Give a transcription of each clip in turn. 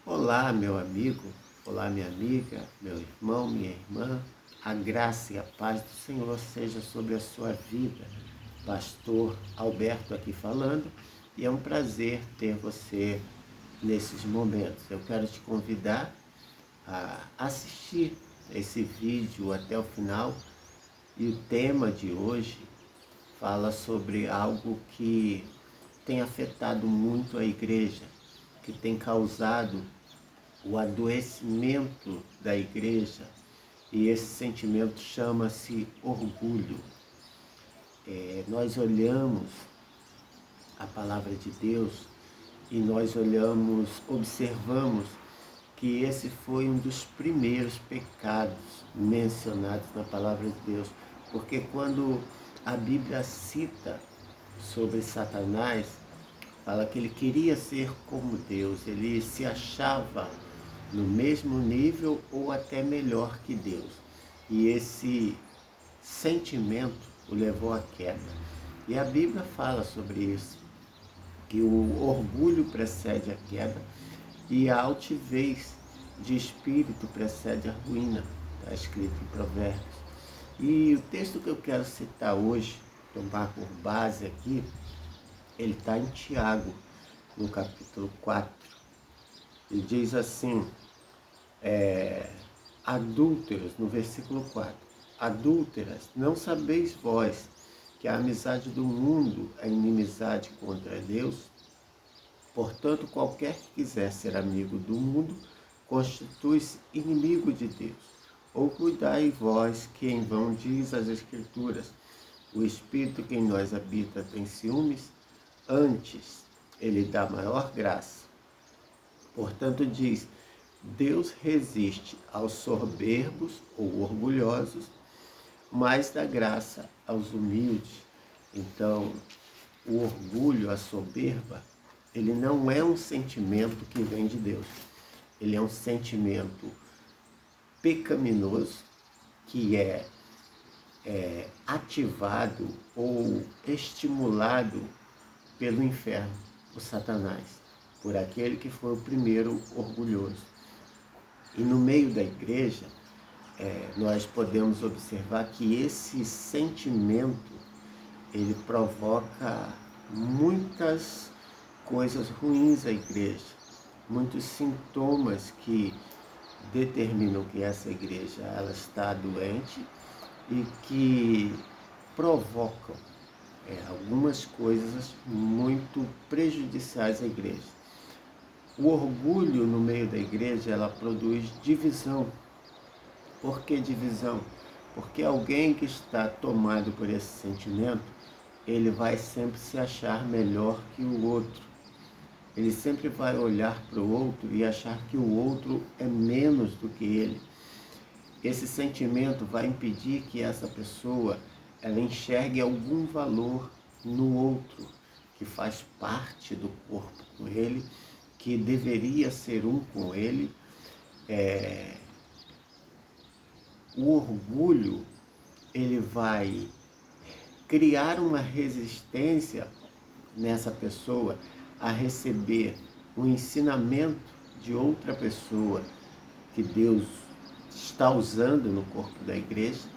Olá, meu amigo, olá, minha amiga, meu irmão, minha irmã. A graça e a paz do Senhor seja sobre a sua vida. Pastor Alberto aqui falando, e é um prazer ter você nesses momentos. Eu quero te convidar a assistir esse vídeo até o final, e o tema de hoje fala sobre algo que tem afetado muito a igreja, que tem causado o adoecimento da igreja, e esse sentimento chama-se orgulho. Nós olhamos a palavra de Deus e nós observamos que esse foi um dos primeiros pecados mencionados na palavra de Deus, porque quando a Bíblia cita sobre Satanás, fala que ele queria ser como Deus, ele se achava no mesmo nível ou até melhor que Deus. E esse sentimento o levou à queda. E a Bíblia fala sobre isso, que o orgulho precede a queda e a altivez de espírito precede a ruína. Está escrito em Provérbios. E o texto que eu quero citar hoje, tomar por base aqui, ele está em Tiago, no capítulo 4. E diz assim, adúlteros, no versículo 4. Adúlteras, não sabeis vós que a amizade do mundo é inimizade contra Deus? Portanto, qualquer que quiser ser amigo do mundo, constitui-se inimigo de Deus. Ou cuidai vós que em vão diz as Escrituras, o Espírito que em nós habita tem ciúmes, antes ele dá maior graça. Portanto, diz, Deus resiste aos soberbos ou orgulhosos, mas dá graça aos humildes. Então, o orgulho, a soberba, ele não é um sentimento que vem de Deus. Ele é um sentimento pecaminoso que é ativado ou estimulado pelo inferno, por Satanás, por aquele que foi o primeiro orgulhoso. E no meio da igreja, nós podemos observar que esse sentimento, ele provoca muitas coisas ruins à igreja, muitos sintomas que determinam que essa igreja ela está doente e que provocam algumas coisas muito prejudiciais à igreja. O orgulho no meio da igreja, ela produz divisão. Por que divisão? Porque alguém que está tomado por esse sentimento, ele vai sempre se achar melhor que o outro. Ele sempre vai olhar para o outro e achar que o outro é menos do que ele. Esse sentimento vai impedir que essa pessoa ela enxergue algum valor no outro, que faz parte do corpo com ele, que deveria ser um com ele. O orgulho, ele vai criar uma resistência nessa pessoa a receber o ensinamento de outra pessoa que Deus está usando no corpo da igreja,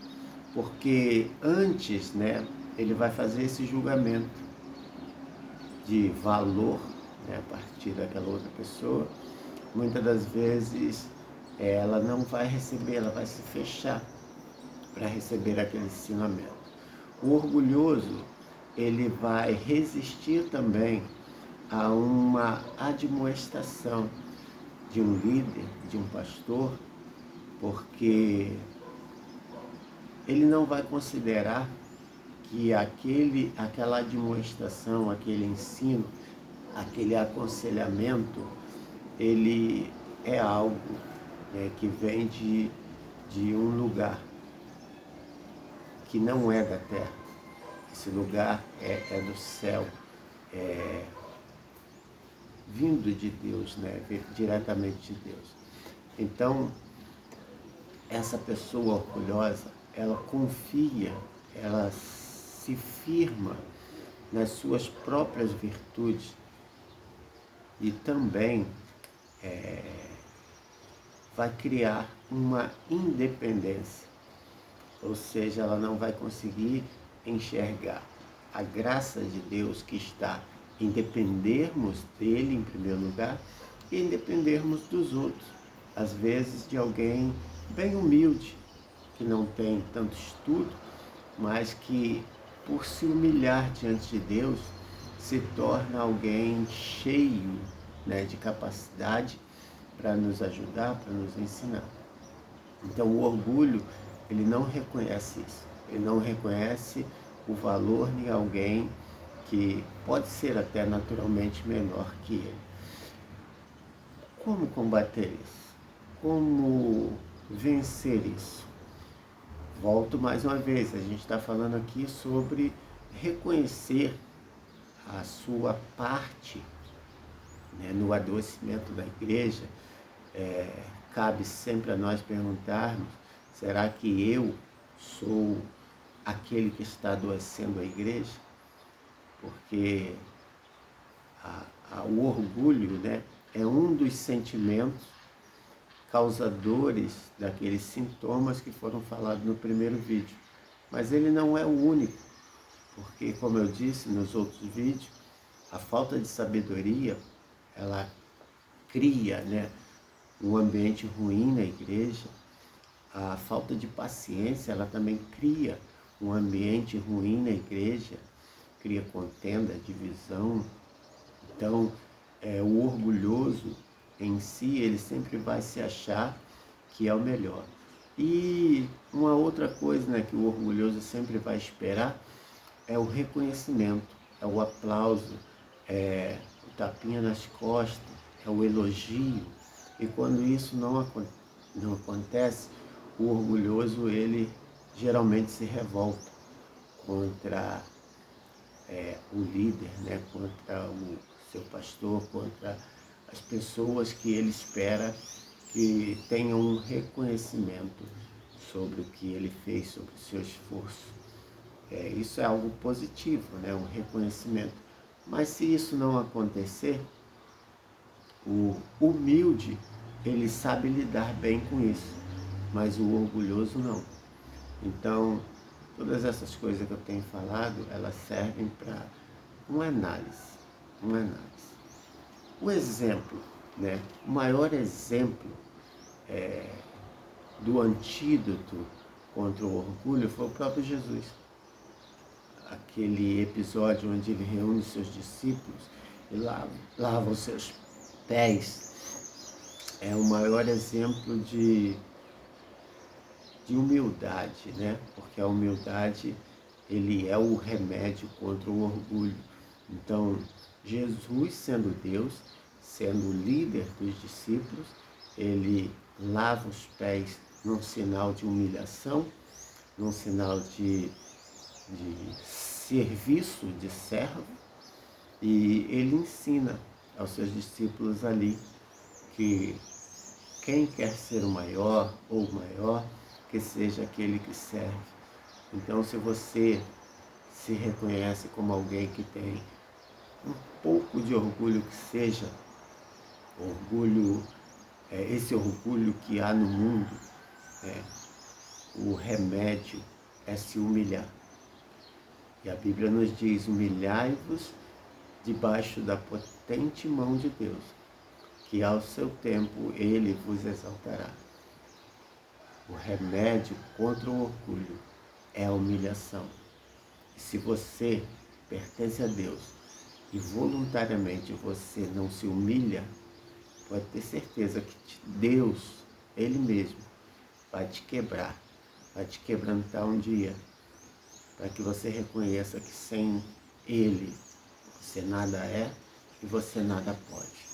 porque antes, ele vai fazer esse julgamento de valor, a partir daquela outra pessoa. Muitas das vezes ela não vai receber, ela vai se fechar para receber aquele ensinamento. O orgulhoso, ele vai resistir também a uma admoestação de um líder, de um pastor, porque ele não vai considerar que aquela admoestação, aquele ensino, aquele aconselhamento, ele é algo que vem de um lugar que não é da terra. Esse lugar é do céu, vindo de Deus, diretamente de Deus. Então, essa pessoa orgulhosa, ela confia, ela se firma nas suas próprias virtudes e também vai criar uma independência, ou seja, ela não vai conseguir enxergar a graça de Deus que está em dependermos dele em primeiro lugar e em dependermos dos outros. Às vezes de alguém bem humilde, que não tem tanto estudo, mas que por se humilhar diante de Deus, se torna alguém cheio, né, de capacidade para nos ajudar, para nos ensinar. Então o orgulho, ele não reconhece isso. Ele não reconhece o valor em alguém que pode ser até naturalmente menor que ele. Como combater isso? Como vencer isso? Volto mais uma vez, a gente está falando aqui sobre reconhecer a sua parte, né, no adoecimento da igreja. Cabe sempre a nós perguntarmos, será que eu sou aquele que está adoecendo a igreja? Porque o orgulho, né, é um dos sentimentos causadores daqueles sintomas que foram falados no primeiro vídeo. Mas ele não é o único, porque, como eu disse nos outros vídeos, a falta de sabedoria, ela cria, né, um ambiente ruim na igreja. A falta de paciência, ela também cria um ambiente ruim na igreja, cria contenda, divisão. Então, o orgulhoso em si, ele sempre vai se achar que é o melhor. E uma outra coisa, né, que o orgulhoso sempre vai esperar é o reconhecimento, é o aplauso, é o tapinha nas costas, é o elogio. E quando isso não acontece, o orgulhoso, ele geralmente se revolta contra o líder, né, contra o seu pastor, contra as pessoas que ele espera que tenham um reconhecimento sobre o que ele fez, sobre o seu esforço. Isso é algo positivo, né, um reconhecimento. Mas se isso não acontecer, o humilde, ele sabe lidar bem com isso, mas o orgulhoso não. Então, todas essas coisas que eu tenho falado, elas servem para uma análise. O exemplo, né? O maior exemplo do antídoto contra o orgulho foi o próprio Jesus. Aquele episódio onde ele reúne seus discípulos e lava os seus pés, é o maior exemplo de humildade, né? Porque a humildade, ele é o remédio contra o orgulho. Então, Jesus, sendo Deus, sendo o líder dos discípulos, ele lava os pés num sinal de humilhação, num sinal de serviço, de servo, e ele ensina aos seus discípulos ali que quem quer ser o maior ou o maior, que seja aquele que serve. Então, se você se reconhece como alguém que tem um pouco de orgulho, que seja orgulho, esse orgulho que há no mundo, o remédio é se humilhar. E a Bíblia nos diz: humilhai-vos debaixo da potente mão de Deus, que ao seu tempo ele vos exaltará. O remédio contra o orgulho é a humilhação. E se você pertence a Deus e voluntariamente você não se humilha, pode ter certeza que Deus, Ele mesmo, vai te quebrar, vai te quebrantar um dia, para que você reconheça que sem Ele você nada é e você nada pode.